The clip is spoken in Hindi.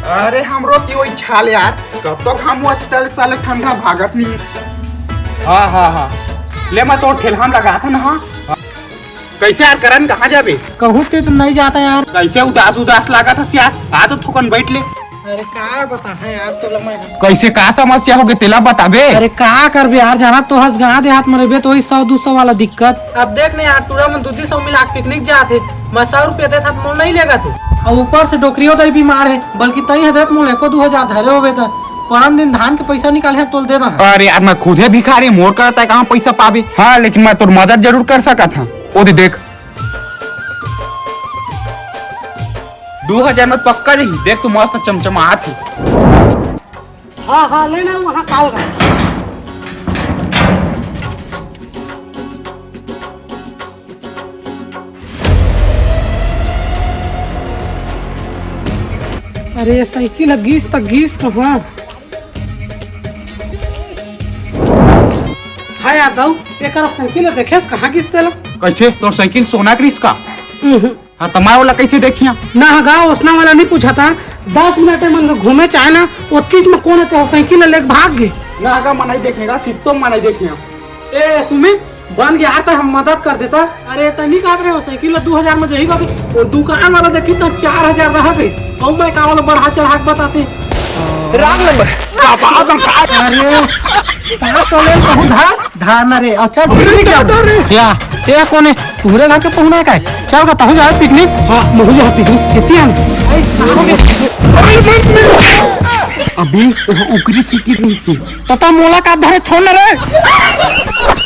अरे हमरो की वही छाल यार, कब तक हम अस्पताल साले ठंडा भागत नहीं। हाँ ले मैं तो ठेलहाम लगा था ना। हाँ कैसे यार करन कहाँ जाबे? कहूँ तो नहीं जाता यार। कैसे उदास लगा था यार, आ तो थोकन बैठ ले। अरे क्या बता है यार तो कैसे का समस्या हो गई तेला बताबे। अरे क्या कर बे यार, जाना तो हंस गाँव देहात में रहे तो वही 100-200 वाला दिक्कत। अब देख नहीं यार, टूरा में 200 मिला पिकनिक जाते, मैं 100 रुपया देता तो मोल नहीं लेगा थे। और ऊपर से डोकरियो दही बीमार है, बल्कि तई हजरत मोल 1-2 हज़ार धरे होवे था। परम दिन धान के पैसा निकाले हैं तोल दे रहा। अरे यार मैं खुद ही भिखारी, मोर करता है कहाँ पैसा पावे। हाँ लेकिन मैं तो मदद जरूर कर सका था। ओ देख 2000 में पक्का नहीं, देख तू मस्त चमचमात है। हाँ लेना वहाँ काल का। अरे साइकिल घीस तक घीस कहाँ। हाँ यार दाऊ एक साइकिल देखे कहाँ घीस तेला। कैसे तोर साइकिल सोना क्रिस का? हाँ तुम्हारा वाला कैसे देखिया ना। गाँव उसना वाला नहीं पूछा था, 10 मिनट में घूमे चाहे ना उतकीच में कौन है साइकिल लेके भाग गए ना। अगर मनाई देखेगा सिर्फ तो मनाई देखेगा। ए सुमित बन गया था, हम मदद कर देता। अरे तनी कह रहे हो साइकिल 2000 में जही गई, दुकान वाला देखी तो 4000 रह गई। और मैं का वाला बढ़ा चढ़ा बताते रांग नंबर धान रे। अच्छा या कौन है पूरे घर के पहुना का चल का तहु जाए पिकनिक। हाँ महु जा पिकनिक खेती हम अभी उकरी सीखी नहीं सी तता मोला का धरे छोड़ रे।